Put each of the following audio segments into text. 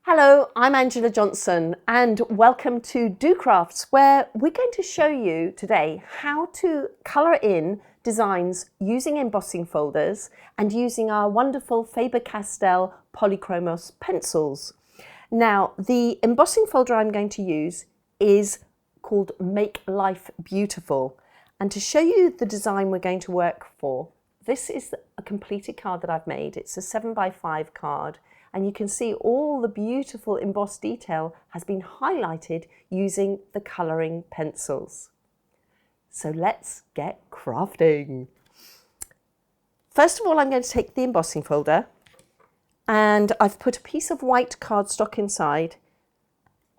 Hello, I'm Angela Johnson and welcome to docrafts, where we're going to show you today how to colour in designs using embossing folders and using our wonderful Faber-Castell Polychromos pencils. Now, the embossing folder I'm going to use is called Make Life Beautiful. And to show you the design we're going to work for, this is a completed card that I've made. It's a 7x5 card. And you can see all the beautiful embossed detail has been highlighted using the colouring pencils. So let's get crafting. First of all, I'm going to take the embossing folder and I've put a piece of white cardstock inside,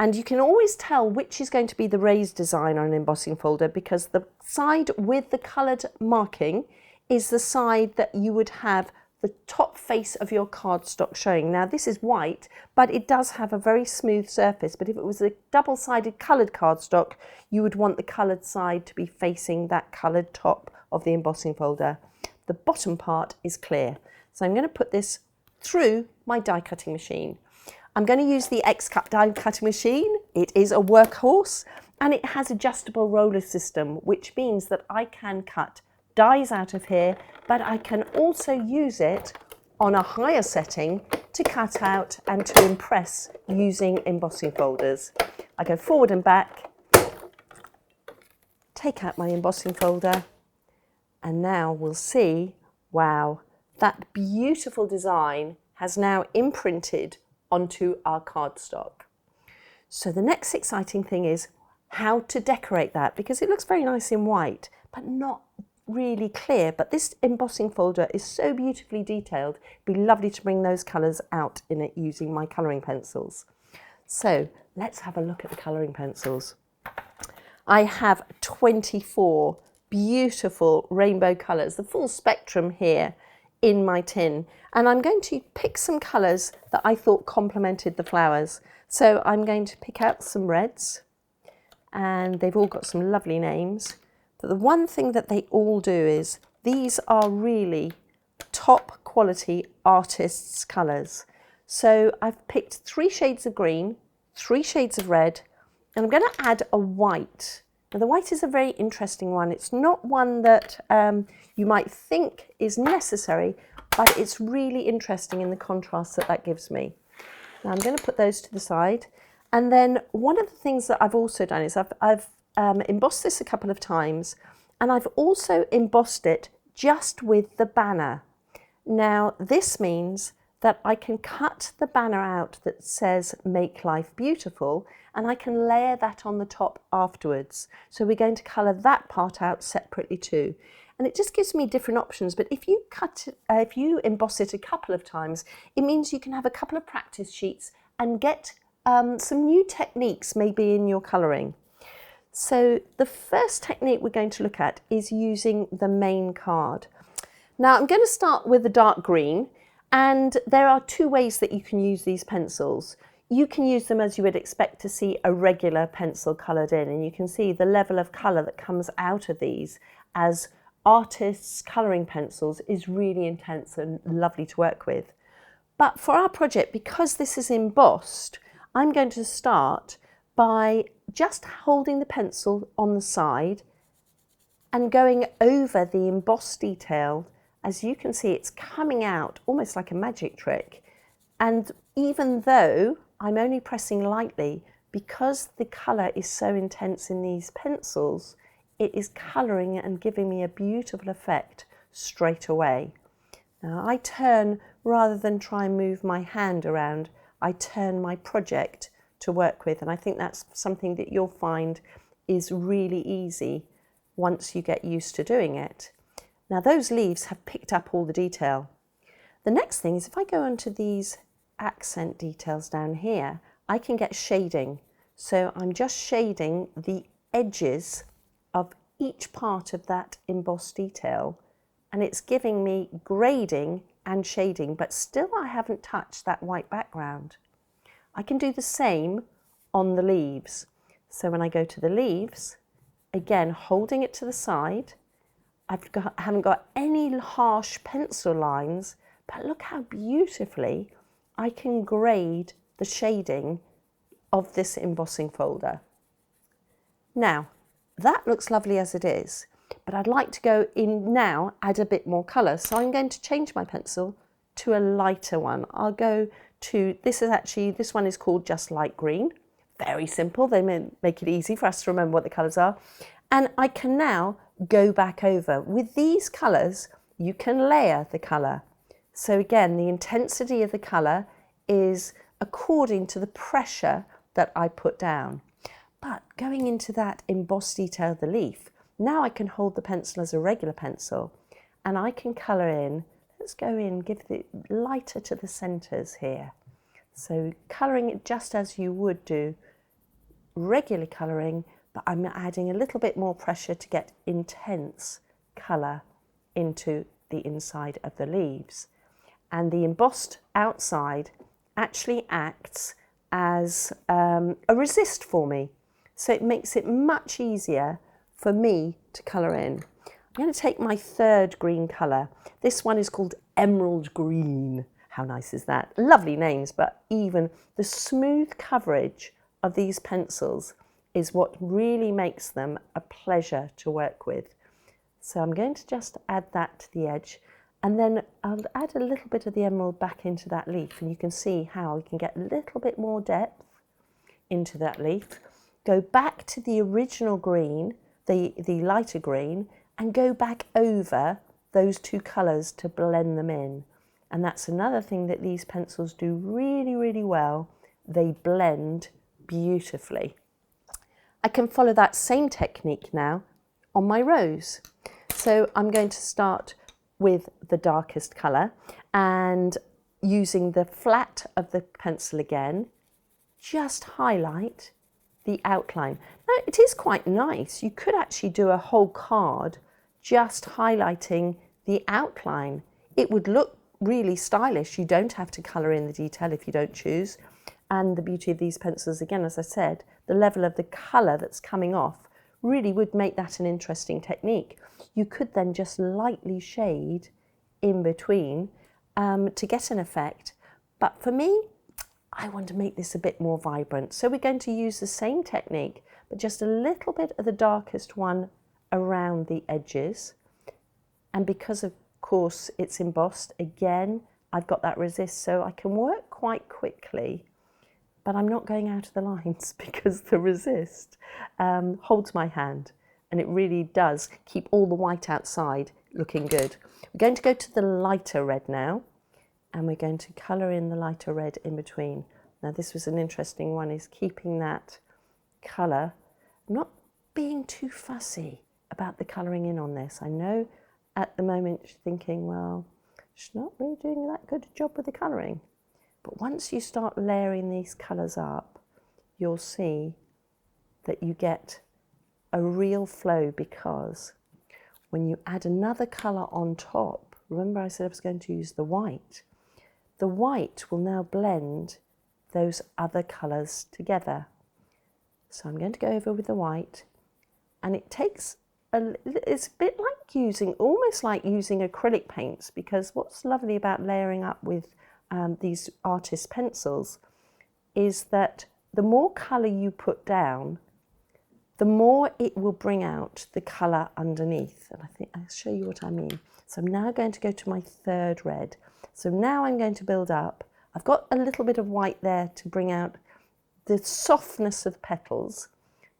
and you can always tell which is going to be the raised design on an embossing folder because the side with the coloured marking is the side that you would have the top face of your cardstock showing. Now this is white, but it does have a very smooth surface. But if it was a double-sided coloured cardstock, you would want the coloured side to be facing that coloured top of the embossing folder. The bottom part is clear. So I'm going to put this through my die cutting machine. I'm going to use the X-Cut die cutting machine. It is a workhorse and it has adjustable roller system, which means that I can cut dies out of here, but I can also use it on a higher setting to cut out and to impress using embossing folders. I go forward and back, take out my embossing folder, and now we'll see, wow, that beautiful design has now imprinted onto our cardstock. So the next exciting thing is how to decorate that, because it looks very nice in white, but not really clear. But this embossing folder is so beautifully detailed, it'd be lovely to bring those colours out in it using my colouring pencils. So let's have a look at the colouring pencils. I have 24 beautiful rainbow colours, the full spectrum here in my tin, and I'm going to pick some colours that I thought complemented the flowers. So I'm going to pick out some reds, and they've all got some lovely names. But the one thing that they all do is these are really top quality artists' colours. So I've picked 3 shades of green, 3 shades of red, and I'm going to add a white. Now the white is a very interesting one. It's not one that you might think is necessary, but it's really interesting in the contrast that that gives me. Now I'm going to put those to the side. And then one of the things that I've also done is I've embossed this a couple of times, and I've also embossed it just with the banner. Now this means that I can cut the banner out that says Make Life Beautiful, and I can layer that on the top afterwards. So we're going to colour that part out separately too. And it just gives me different options. But if you emboss it a couple of times, it means you can have a couple of practice sheets and get some new techniques maybe in your colouring. So the first technique we're going to look at is using the main card. Now I'm going to start with the dark green, and there are 2 ways that you can use these pencils. You can use them as you would expect to see a regular pencil coloured in, and you can see the level of colour that comes out of these as artists' colouring pencils is really intense and lovely to work with. But for our project, because this is embossed, I'm going to start by just holding the pencil on the side and going over the embossed detail. As you can see, it's coming out almost like a magic trick. And even though I'm only pressing lightly, because the colour is so intense in these pencils, it is colouring and giving me a beautiful effect straight away. Now I turn, rather than try and move my hand around, I turn my project to work with, and I think that's something that you'll find is really easy once you get used to doing it. Now those leaves have picked up all the detail. The next thing is if I go into these accent details down here, I can get shading. So I'm just shading the edges of each part of that embossed detail, and it's giving me grading and shading, but still I haven't touched that white background. I can do the same on the leaves. So when I go to the leaves, again holding it to the side, I haven't got any harsh pencil lines, but look how beautifully I can grade the shading of this embossing folder. Now, that looks lovely as it is, but I'd like to go in now, add a bit more colour. So I'm going to change my pencil to a lighter one. I'll go to, this one is called just light green. Very simple, they make it easy for us to remember what the colours are. And I can now go back over. With these colours, you can layer the colour. So again, the intensity of the colour is according to the pressure that I put down. But going into that embossed detail of the leaf, now I can hold the pencil as a regular pencil and I can colour in. Let's go in, give the lighter to the centres here. So colouring it just as you would do regular colouring, but I'm adding a little bit more pressure to get intense colour into the inside of the leaves. And the embossed outside actually acts as a resist for me. So it makes it much easier for me to colour in. I'm going to take my third green colour. This one is called Emerald Green. How nice is that? Lovely names, but even the smooth coverage of these pencils is what really makes them a pleasure to work with. So I'm going to just add that to the edge, and then I'll add a little bit of the emerald back into that leaf, and you can see how we can get a little bit more depth into that leaf. Go back to the original green, the lighter green, and go back over those two colours to blend them in. And that's another thing that these pencils do really, really well. They blend beautifully. I can follow that same technique now on my rose. So I'm going to start with the darkest colour and using the flat of the pencil again, just highlight the outline. Now it is quite nice. You could actually do a whole card just highlighting the outline. It would look really stylish. You don't have to colour in the detail if you don't choose. And the beauty of these pencils, again, as I said, the level of the colour that's coming off really would make that an interesting technique. You could then just lightly shade in between to get an effect. But for me, I want to make this a bit more vibrant. So we're going to use the same technique, but just a little bit of the darkest one around the edges. And because of course it's embossed, again, I've got that resist, so I can work quite quickly, but I'm not going out of the lines because the resist holds my hand, and it really does keep all the white outside looking good. We're going to go to the lighter red now, and we're going to colour in the lighter red in between. Now this was an interesting one, is keeping that colour, not being too fussy about the colouring in on this. I know at the moment you're thinking, well, she's not really doing that good a job with the colouring. But once you start layering these colours up, you'll see that you get a real flow, because when you add another colour on top, remember I said I was going to use the white will now blend those other colours together. So I'm going to go over with the white, and it takes it's a bit like almost like using acrylic paints, because what's lovely about layering up with these artist pencils is that the more colour you put down, the more it will bring out the colour underneath. And I think I'll show you what I mean. So I'm now going to go to my third red. So now I'm going to build up. I've got a little bit of white there to bring out the softness of petals,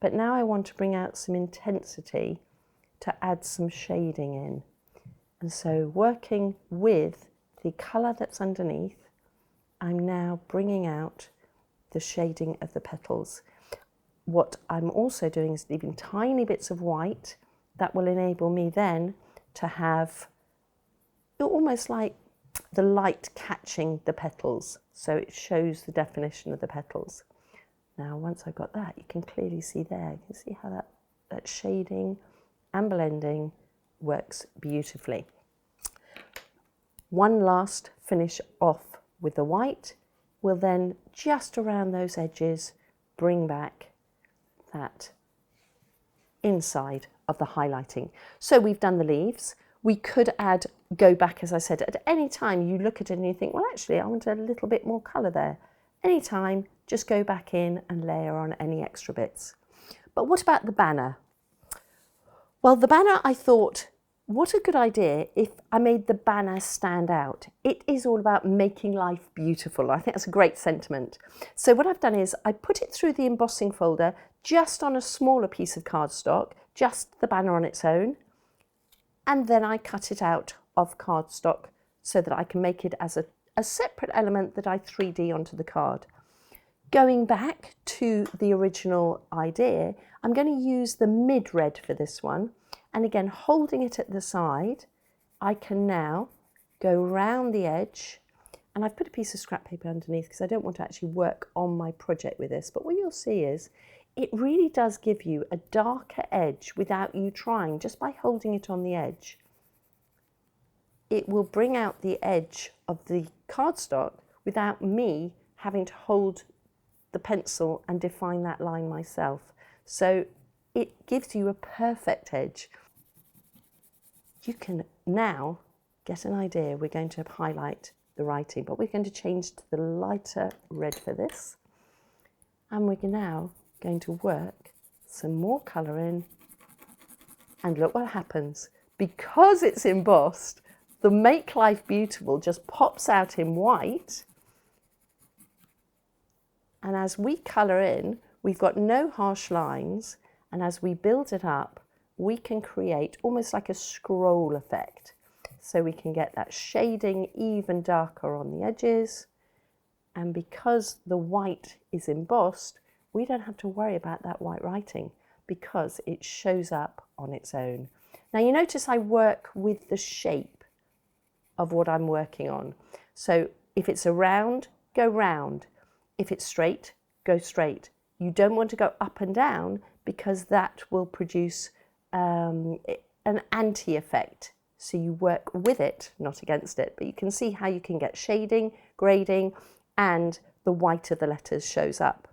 but now I want to bring out some intensity to add some shading in. And so working with the colour that's underneath, I'm now bringing out the shading of the petals. What I'm also doing is leaving tiny bits of white that will enable me then to have almost like the light catching the petals, so it shows the definition of the petals. Now once I've got that, you can clearly see there, you can see how that shading and blending works beautifully. One last finish off with the white. We'll then just around those edges bring back that inside of the highlighting. So we've done the leaves. We could go back, as I said, at any time you look at it and you think, well, actually, I want a little bit more colour there. anytime, just go back in and layer on any extra bits. But what about the banner? Well, the banner, I thought, what a good idea if I made the banner stand out. It is all about making life beautiful. I think that's a great sentiment. So what I've done is I put it through the embossing folder just on a smaller piece of cardstock, just the banner on its own, and then I cut it out of cardstock so that I can make it as a separate element that I 3D onto the card. Going back to the original idea, I'm going to use the mid-red for this one. And again, holding it at the side, I can now go round the edge. And I've put a piece of scrap paper underneath because I don't want to actually work on my project with this. But what you'll see is it really does give you a darker edge without you trying, just by holding it on the edge. It will bring out the edge of the cardstock without me having to hold the pencil and define that line myself. So it gives you a perfect edge. You can now get an idea. We're going to highlight the writing, but we're going to change to the lighter red for this. And we're now going to work some more colour in. And look what happens. Because it's embossed, the Make Life Beautiful just pops out in white. And as we colour in, we've got no harsh lines. And as we build it up, we can create almost like a scroll effect. So we can get that shading even darker on the edges. And because the white is embossed, we don't have to worry about that white writing because it shows up on its own. Now you notice I work with the shape of what I'm working on. So if it's a round, go round. If it's straight, go straight. You don't want to go up and down because that will produce an anti-effect. So you work with it, not against it. But you can see how you can get shading, grading, and the white of the letters shows up.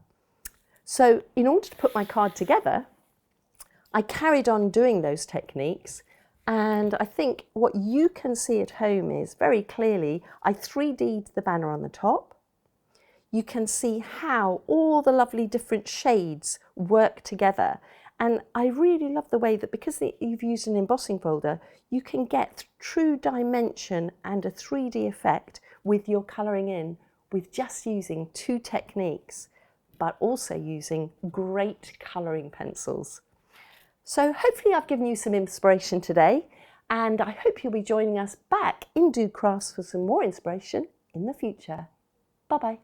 So in order to put my card together, I carried on doing those techniques. And I think what you can see at home is very clearly, I 3D'd the banner on the top. You can see how all the lovely different shades work together. And I really love the way that because you've used an embossing folder, you can get true dimension and a 3D effect with your colouring in with just using two techniques, but also using great colouring pencils. So hopefully I've given you some inspiration today, and I hope you'll be joining us back in Do Crafts for some more inspiration in the future. Bye-bye.